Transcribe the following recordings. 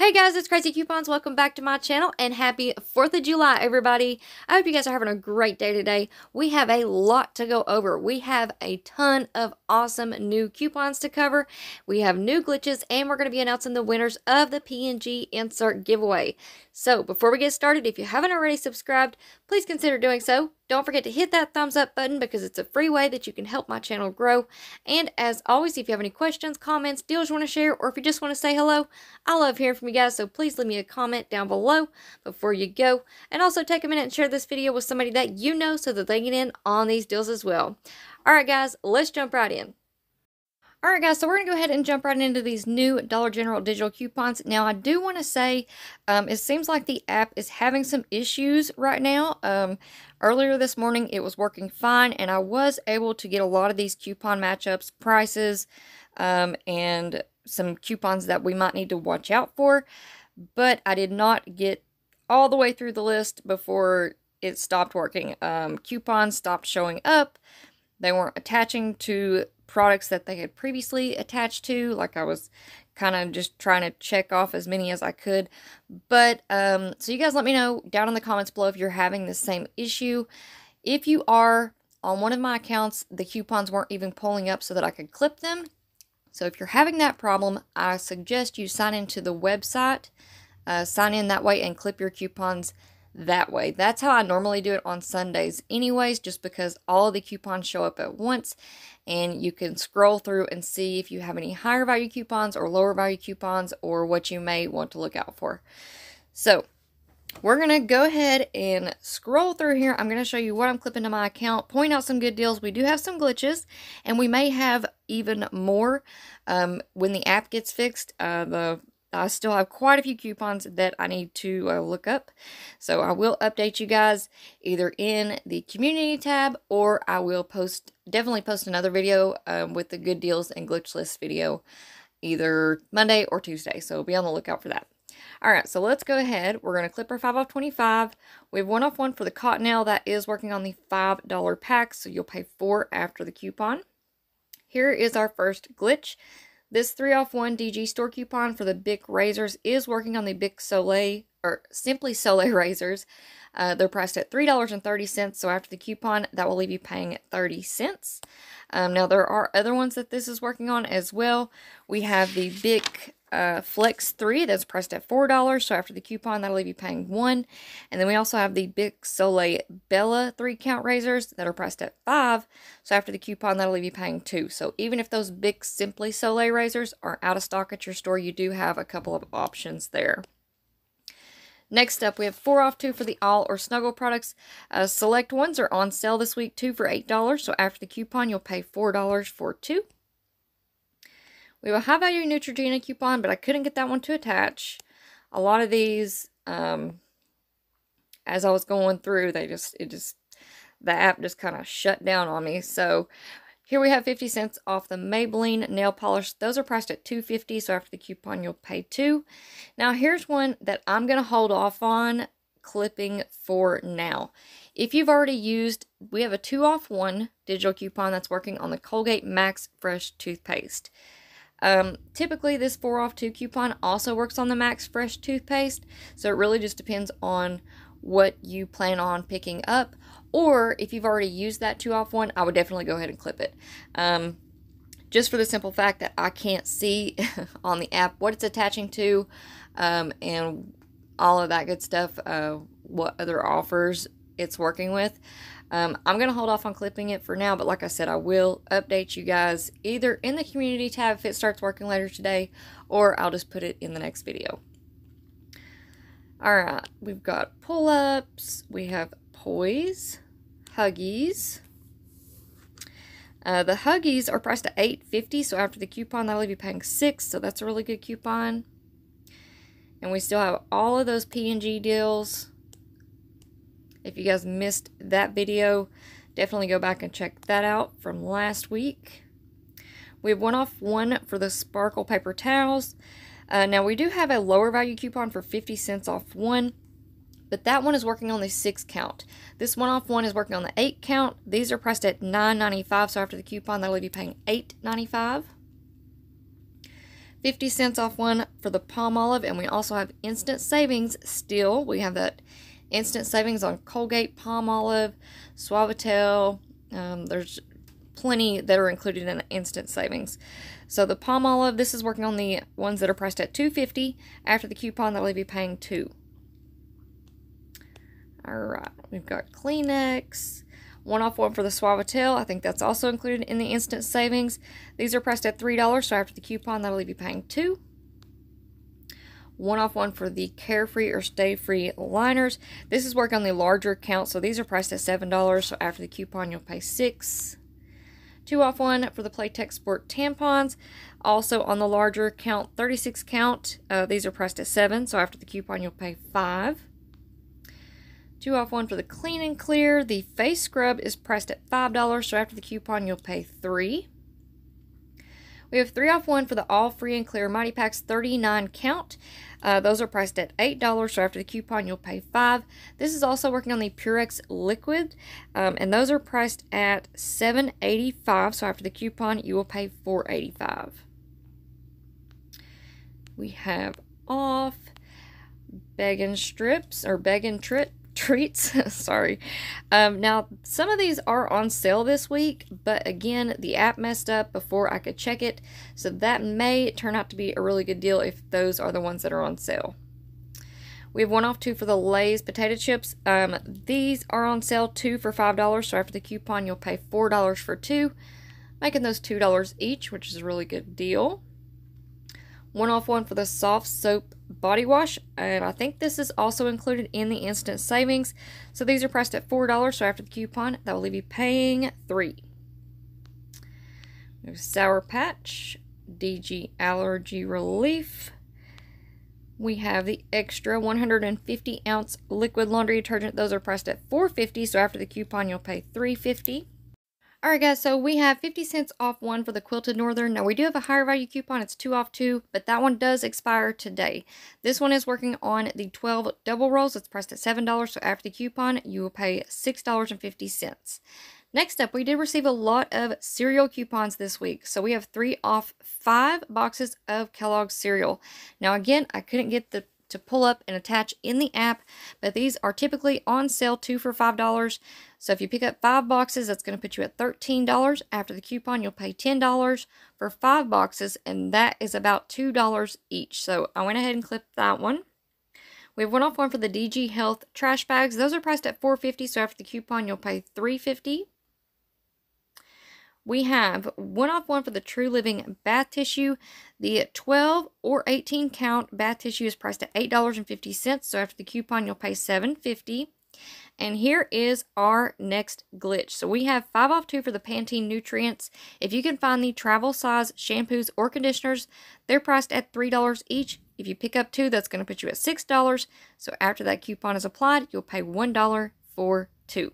Hey guys, it's Craz-E Coupons. Welcome back to my channel and happy 4th of July, everybody. I hope you guys are having a great day today. We have a lot to go over. We have a ton of awesome new coupons to cover. We have new glitches and we're going to be announcing the winners of the PNG insert giveaway. So before we get started, if you haven't already subscribed, please consider doing so. Don't forget to hit that thumbs up button because it's a free way that you can help my channel grow. And as always, if you have any questions, comments, deals you want to share, or if you just want to say hello, I love hearing from you guys, so please leave me a comment down below before you go. And also take a minute and share this video with somebody that you know so that they get in on these deals as well. Alright guys, let's jump right in. Alright guys, so we're going to go ahead and jump right into these new Dollar General digital coupons. Now I do want to say, it seems like the app is having some issues right now. Earlier this morning it was working fine and I was able to get a lot of these coupon matchups, prices, and some coupons that we might need to watch out for. But I did not get all the way through the list before it stopped working. Coupons stopped showing up. They weren't attaching to products that they had previously attached to. Like I was kind of just trying to check off as many as I could. But, so you guys let me know down in the comments below if you're having the same issue. If you are, on one of my accounts, the coupons weren't even pulling up so that I could clip them. So if you're having that problem, I suggest you sign into the website, sign in that way and clip your coupons that way. That's how I normally do it on Sundays anyways, just because all of the coupons show up at once and you can scroll through and see if you have any higher value coupons or lower value coupons or what you may want to look out for. So we're going to go ahead and scroll through here. I'm going to show you what I'm clipping to my account, point out some good deals. We do have some glitches, and we may have even more when the app gets fixed. I still have quite a few coupons that I need to look up. So I will update you guys either in the community tab, or I will definitely post another video with the good deals and glitch list video either Monday or Tuesday. So be on the lookout for that. Alright, so let's go ahead. We're going to clip our 5 off 25. We have 1 off 1 for the Cottonelle. That is working on the $5 pack, so you'll pay 4 after the coupon. Here is our first glitch. This 3 off 1 DG store coupon for the Bic razors is working on the Bic Soleil, or Simply Soleil razors. They're priced at $3.30, so after the coupon, that will leave you paying 30 cents. Now, there are other ones that this is working on as well. We have the Bic Flex 3 that's priced at $4, so after the coupon, that'll leave you paying 1. And then we also have the Bic Soleil Bella 3-count razors that are priced at $5, so after the coupon, that'll leave you paying 2. So even if those Bic Simply Soleil razors are out of stock at your store, you do have a couple of options there. Next up, we have 4 off 2 for the All or Snuggle products. Select ones are on sale this week, 2 for $8, so after the coupon, you'll pay $4 for 2. We have a high value Neutrogena coupon, but I couldn't get that one to attach. A lot of these, as I was going through, the app just kind of shut down on me. So here we have 50 cents off the Maybelline nail polish. Those are priced at $2.50, so after the coupon, you'll pay 2. Now here's one that I'm going to hold off on clipping for now. If you've already used, we have a 2 off 1 digital coupon that's working on the Colgate Max Fresh toothpaste. Typically this 4 off 2 coupon also works on the Max Fresh toothpaste, so it really just depends on what you plan on picking up, or if you've already used that 2 off 1, I would definitely go ahead and clip it. Just for the simple fact that I can't see on the app what it's attaching to, and all of that good stuff, what other offers it's working with. I'm going to hold off on clipping it for now, but like I said, I will update you guys either in the community tab if it starts working later today, or I'll just put it in the next video. Alright, we've got pull-ups, we have Poise, Huggies. The Huggies are priced at $8.50, so after the coupon, that'll leave you paying 6, so that's a really good coupon. And we still have all of those P&G deals. If you guys missed that video, definitely go back and check that out from last week. We have 1 off 1 for the Sparkle paper towels. Now we do have a lower value coupon for 50 cents off 1, but that one is working on the 6 count. This 1 off 1 is working on the 8 count. These are priced at $9.95, so after the coupon, that'll leave you paying $8.95. 50 cents off one for the palm olive, and we also have instant savings still. We have that instant savings on Colgate, palm olive, Suavitel. There's plenty that are included in instant savings. So the palm olive, this is working on the ones that are priced at $2.50. After the coupon, they'll be paying $2. Alright, we've got Kleenex. 1 off 1 for the Suavitel. I think that's also included in the instant savings. These are priced at $3, so after the coupon, that'll leave you paying $2. 1 off 1 for the Carefree or Stay Free liners. This is working on the larger count, so these are priced at $7, so after the coupon, you'll pay $6. 2 off 1 for the Playtex Sport tampons. Also on the larger count, 36 count. These are priced at $7, so after the coupon, you'll pay $5. 2 off 1 for the Clean and Clear. The face scrub is priced at $5, so after the coupon, you'll pay $3. We have 3 off 1 for the All Free and Clear Mighty Packs 39 count. Those are priced at $8, so after the coupon, you'll pay $5. This is also working on the Purex Liquid, and those are priced at $7.85, so after the coupon, you will pay $4.85. We have off Beggin' Strips, or Beggin' Treats. Sorry. Now, some of these are on sale this week, but again, the app messed up before I could check it, so that may turn out to be a really good deal if those are the ones that are on sale. We have 1 off 2 for the Lay's potato chips. These are on sale 2 for $5, so after the coupon, you'll pay $4 for 2, making those $2 each, which is a really good deal. 1 off 1 for the Soft Soap Body Wash, and I think this is also included in the instant savings. So these are priced at $4, so after the coupon, that will leave you paying $3. We have Sour Patch, DG Allergy Relief. We have the extra 150 ounce liquid laundry detergent. Those are priced at $4.50, so after the coupon, you'll pay $3.50. Alright guys, so we have 50 cents off 1 for the Quilted Northern. Now we do have a higher value coupon, it's 2 off 2, but that one does expire today. This one is working on the 12 double rolls. It's priced at $7, so after the coupon, you will pay $6.50. Next up, we did receive a lot of cereal coupons this week. So we have 3 off 5 boxes of Kellogg's cereal. Now again, I couldn't get to pull up and attach in the app, but these are typically on sale 2 for $5. So if you pick up 5 boxes, that's going to put you at $13. After the coupon, you'll pay $10 for 5 boxes, and that is about $2 each. So I went ahead and clipped that one. We have 1 off 1 for the DG Health trash bags. Those are priced at $4.50, so after the coupon, you'll pay $3.50. We have 1 off 1 for the True Living bath tissue. The 12 or 18 count bath tissue is priced at $8.50, so after the coupon, you'll pay $7.50. And here is our next glitch. So we have 5 off 2 for the Pantene Nutrients. If you can find the travel size shampoos or conditioners, they're priced at $3 each. If you pick up 2, that's going to put you at $6. So after that coupon is applied, you'll pay $1 for 2.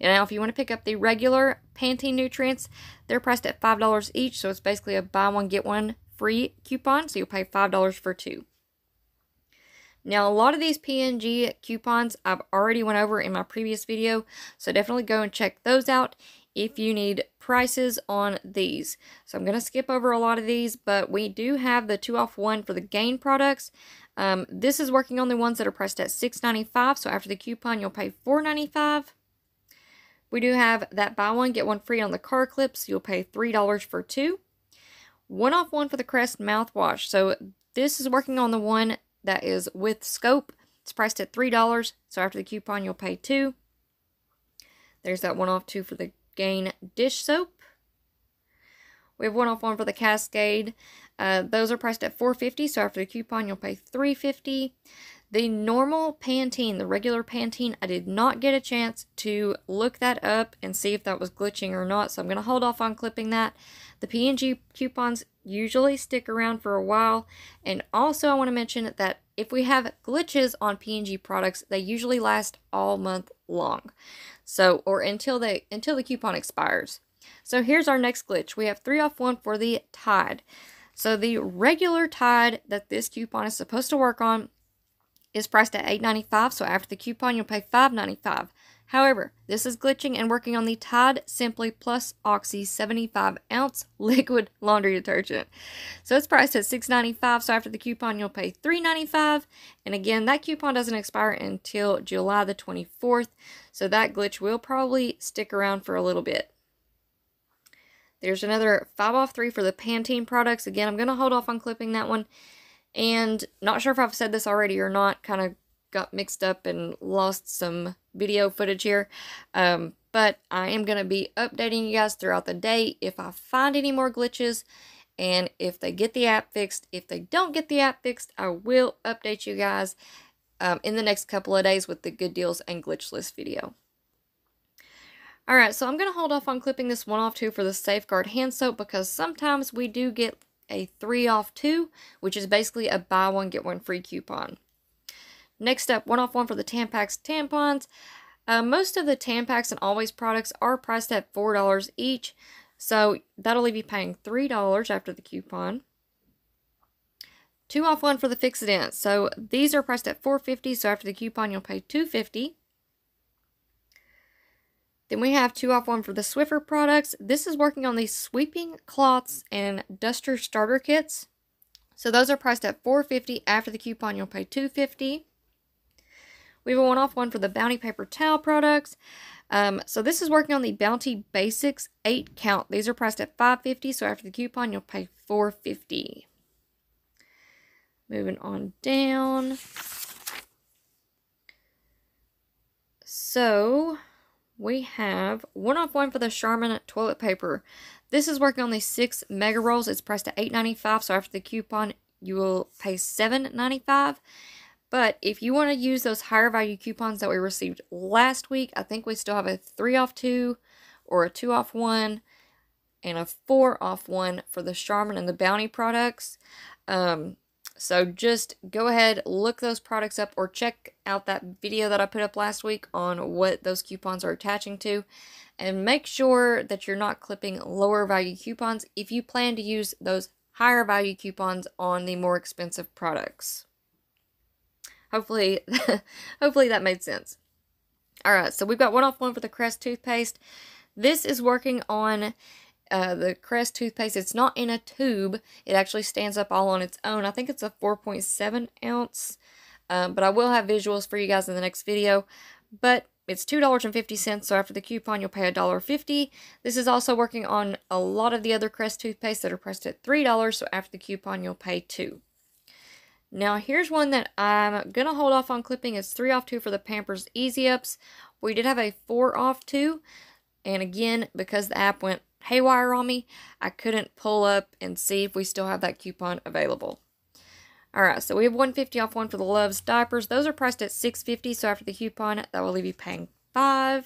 And now if you want to pick up the regular Pantene Nutrients, they're priced at $5 each. So it's basically a buy one, get one free coupon. So you'll pay $5 for 2. Now, a lot of these P&G coupons I've already went over in my previous video, so definitely go and check those out if you need prices on these. So I'm going to skip over a lot of these, but we do have the 2 off 1 for the Gain products. This is working on the ones that are priced at $6.95, so after the coupon, you'll pay $4.95. We do have that buy one, get one free on the car clips. You'll pay $3 for 2. 1 off 1 for the Crest mouthwash. So this is working on the one that is with scope. It's priced at $3, so after the coupon, you'll pay $2. There's that 1 off 2 for the Gain dish soap. We have 1 off 1 for the Cascade. Those are priced at $4.50, so after the coupon, you'll pay $3.50. The normal Pantene, the regular Pantene, I did not get a chance to look that up and see if that was glitching or not, so I'm going to hold off on clipping that. The P&G coupons usually stick around for a while, and also I want to mention that if we have glitches on P&G products, they usually last all month long, so or until the coupon expires. So here's our next glitch. We have 3 off 1 for the Tide. So the regular Tide that this coupon is supposed to work on is priced at $8.95, so after the coupon, you'll pay $5.95. However, this is glitching and working on the Tide Simply Plus Oxy 75-ounce liquid laundry detergent. So it's priced at $6.95, so after the coupon you'll pay $3.95. And again, that coupon doesn't expire until July the 24th, so that glitch will probably stick around for a little bit. There's another 5 off 3 for the Pantene products. Again, I'm going to hold off on clipping that one. And not sure if I've said this already or not, kind of got mixed up and lost some video footage here. But I am going to be updating you guys throughout the day if I find any more glitches and if they get the app fixed. If they don't get the app fixed, I will update you guys in the next couple of days with the good deals and glitch list video. Alright, so I'm going to hold off on clipping this 1 off 2 for the Safeguard hand soap because sometimes we do get a 3 off 2, which is basically a buy one get one free coupon. Next up, 1 off 1 for the Tampax tampons. Most of the Tampax and Always products are priced at $4 each, so that'll leave you paying $3 after the coupon. 2 off 1 for the Fix-A-Dent. So these are priced at $4.50, so after the coupon you'll pay $2.50. Then we have 2 off 1 for the Swiffer products. This is working on these sweeping cloths and duster starter kits. So those are priced at $4.50. After the coupon you'll pay $2.50. We have a 1 off 1 for the Bounty paper towel products. So this is working on the Bounty Basics 8 count. These are priced at $5.50, so after the coupon you'll pay $4.50. Moving on down. So we have 1 off 1 for the Charmin toilet paper. This is working on the 6 mega rolls. It's priced at $8.95, so after the coupon you will pay $7.95. But if you want to use those higher value coupons that we received last week, I think we still have a 3 off 2 or a 2 off 1 and a 4 off 1 for the Charmin and the Bounty products. So just go ahead, look those products up, or check out that video that I put up last week on what those coupons are attaching to. And make sure that you're not clipping lower value coupons if you plan to use those higher value coupons on the more expensive products. Hopefully that made sense. Alright, so we've got 1 off 1 for the Crest toothpaste. This is working on the Crest toothpaste. It's not in a tube. It actually stands up all on its own. I think it's a 4.7 ounce. But I will have visuals for you guys in the next video. But it's $2.50, so after the coupon you'll pay $1.50. This is also working on a lot of the other Crest toothpaste that are priced at $3, so after the coupon you'll pay $2. Now, here's one that I'm going to hold off on clipping. It's 3 off 2 for the Pampers Easy Ups. We did have a 4 off 2. And again, because the app went haywire on me, I couldn't pull up and see if we still have that coupon available. Alright, so we have $1.50 off 1 for the Love's diapers. Those are priced at $6.50, so after the coupon, that will leave you paying $5.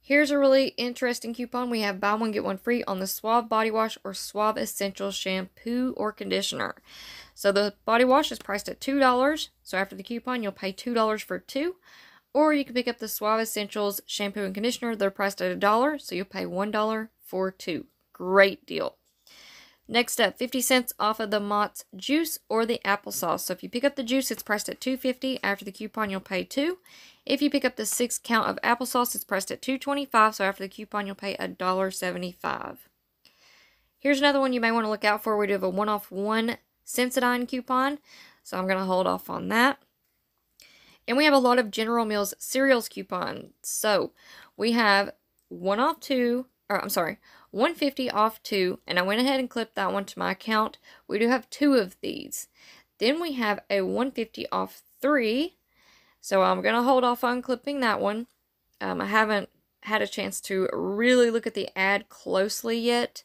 Here's a really interesting coupon. We have buy one, get one free on the Suave Body Wash or Suave Essentials shampoo or conditioner. So the body wash is priced at $2. So after the coupon, you'll pay $2 for 2. Or you can pick up the Suave Essentials shampoo and conditioner. They're priced at $1. So you'll pay $1 for 2. Great deal. Next up, 50 cents off of the Mott's juice or the applesauce. So if you pick up the juice, it's priced at $2.50. After the coupon, you'll pay $2. If you pick up the 6 count of applesauce, it's priced at $2.25. So after the coupon, you'll pay $1.75. Here's another one you may want to look out for. We do have a 1 off 1 Sensodyne coupon. So I'm going to hold off on that. And we have a lot of General Mills cereals coupons. So we have 1 off 2, or I'm sorry, $1.50 off 2, and I went ahead and clipped that one to my account. We do have 2 of these. Then we have a $1.50 off 3, so I'm going to hold off on clipping that one. I haven't had a chance to really look at the ad closely yet,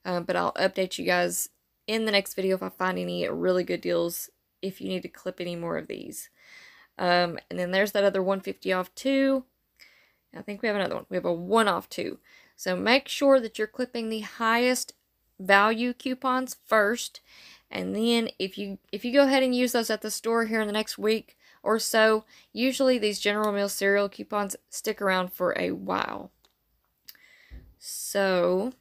but I'll update you guys in the next video if I find any really good deals if you need to clip any more of these. And then there's that other $1.50 off 2. I think we have another one. We have a 1 off 2. So make sure that you're clipping the highest value coupons first. And then if you go ahead and use those at the store here in the next week or so, usually these General Mills cereal coupons stick around for a while. So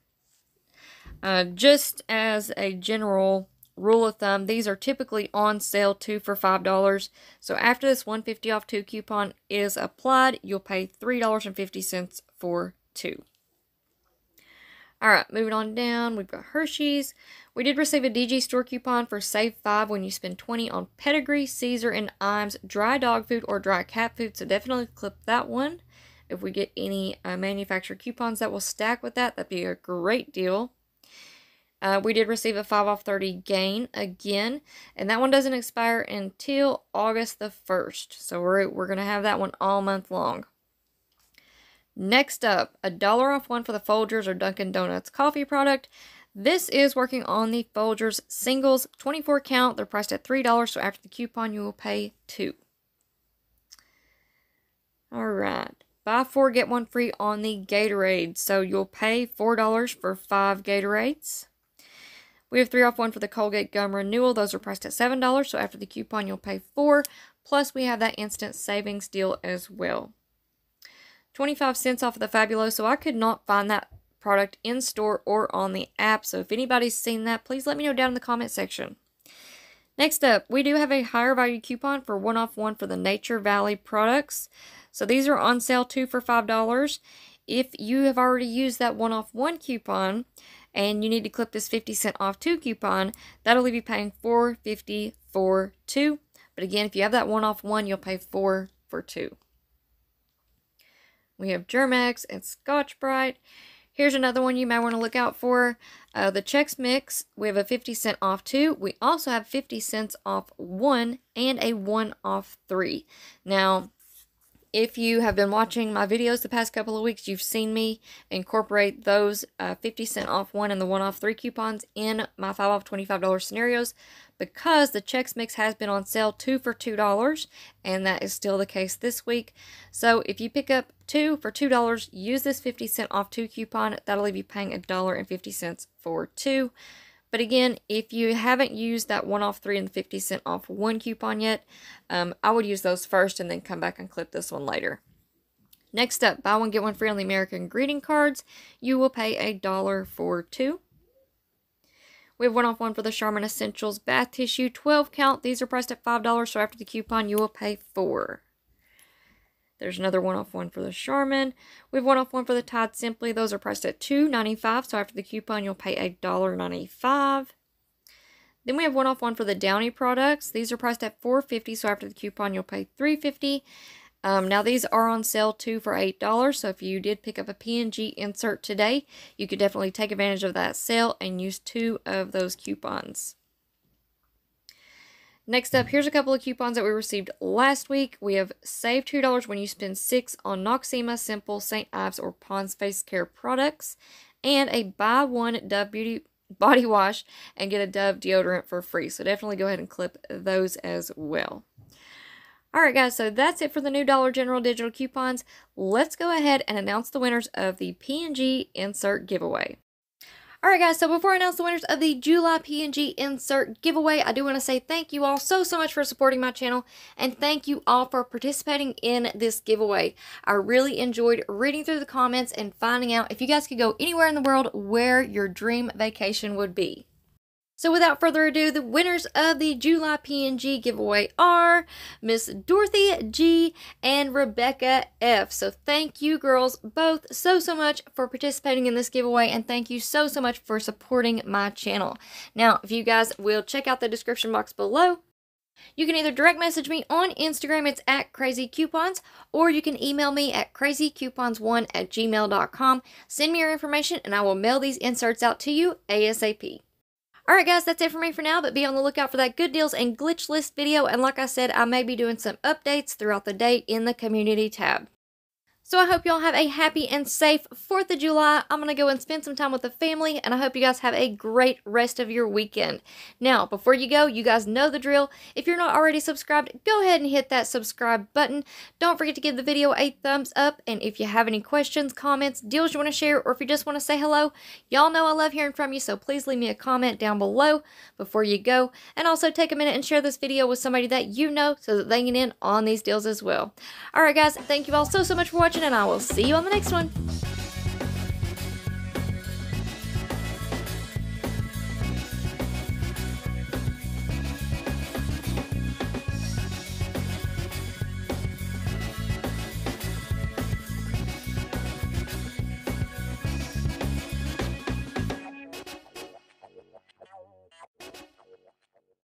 just as a general rule of thumb, these are typically on sale 2 for $5. So after this $1.50 off 2 coupon is applied, you'll pay $3.50 for 2. Alright, moving on down, we've got Hershey's. We did receive a DG store coupon for Save 5 when you spend 20 on Pedigree, Caesar, and Iams dry dog food or dry cat food, so definitely clip that one. If we get any manufacturer coupons that will stack with that, that'd be a great deal. We did receive a 5 off 30 gain again, and that one doesn't expire until August the 1st, so we're going to have that one all month long. Next up, $1 off 1 for the Folgers or Dunkin' Donuts coffee product. This is working on the Folgers singles 24 count. They're priced at $3, so after the coupon you will pay $2. Alright, buy 4 get 1 free on the Gatorade. So you'll pay $4 for 5 Gatorades. We have 3 off 1 for the Colgate Gum Renewal. Those are priced at $7, so after the coupon you'll pay $4. Plus we have that instant savings deal as well. 25 cents off of the Fabuloso. I could not find that product in store or on the app, so if anybody's seen that, please let me know down in the comment section. Next up, we do have a higher value coupon for 1 off 1 for the Nature Valley products. So these are on sale 2 for $5. If you have already used that 1 off 1 coupon and you need to clip this 50 cent off 2 coupon, that'll leave you paying $4.50 for 2. But again, if you have that 1 off 1, you'll pay $4 for 2. We have Germ-X and Scotch-Brite. Here's another one you might want to look out for. The Chex Mix, we have a 50 cent off 2. We also have 50 cents off 1 and a 1 off 3. Now, if you have been watching my videos the past couple of weeks, you've seen me incorporate those 50 cent off 1 and the 1 off 3 coupons in my 5 off $25 scenarios because the Chex Mix has been on sale 2 for $2, and that is still the case this week. So if you pick up 2 for $2, use this 50 cent off 2 coupon. That'll leave you paying $1.50 for 2. But again, if you haven't used that 1 off 3 and the 50 cent off 1 coupon yet, I would use those first and then come back and clip this one later. Next up, buy 1 get 1 free on the American greeting cards. You will pay $1 for 2. We have 1 off 1 for the Charmin Essentials bath tissue 12 count. These are priced at $5, so after the coupon you will pay $4. There's another 1 off 1 for the Charmin. We have 1 off 1 for the Tide Simply. Those are priced at $2.95, so after the coupon you'll pay $1.95. Then we have 1 off 1 for the Downy products. These are priced at $4.50, so after the coupon you'll pay $3.50. Now these are on sale 2 for $8, so if you did pick up a P&G insert today, you could definitely take advantage of that sale and use 2 of those coupons. Next up, here's a couple of coupons that we received last week. We have Save $2 when you spend 6 on Noxzema, Simple, St. Ives, or Pond's Face Care products, and a buy 1 Dove Beauty body wash and get a Dove deodorant for free. So definitely go ahead and clip those as well. Alright guys, so that's it for the new Dollar General digital coupons. Let's go ahead and announce the winners of the P&G insert giveaway. Alright guys, so before I announce the winners of the July P&G insert giveaway, I do want to say thank you all so much for supporting my channel, and thank you all for participating in this giveaway. I really enjoyed reading through the comments and finding out if you guys could go anywhere in the world where your dream vacation would be. So without further ado, the winners of the July P&G giveaway are Miss Dorothy G and Rebecca F. So thank you girls both so much for participating in this giveaway, and thank you so much for supporting my channel. Now, if you guys will check out the description box below, you can either direct message me on Instagram, it's at crazycoupons, or you can email me at crazycoupons1@gmail.com. Send me your information and I will mail these inserts out to you ASAP. Alright guys, that's it for me for now, but be on the lookout for that good deals and glitch list video, and like I said, I may be doing some updates throughout the day in the community tab. So I hope y'all have a happy and safe 4th of July. I'm going to go and spend some time with the family, and I hope you guys have a great rest of your weekend. Now, before you go, you guys know the drill. If you're not already subscribed, go ahead and hit that subscribe button. Don't forget to give the video a thumbs up, and if you have any questions, comments, deals you want to share, or if you just want to say hello, y'all know I love hearing from you, so please leave me a comment down below before you go. And also take a minute and share this video with somebody that you know so that they can get in on these deals as well. Alright guys, thank you all so much for watching, and I will see you on the next one.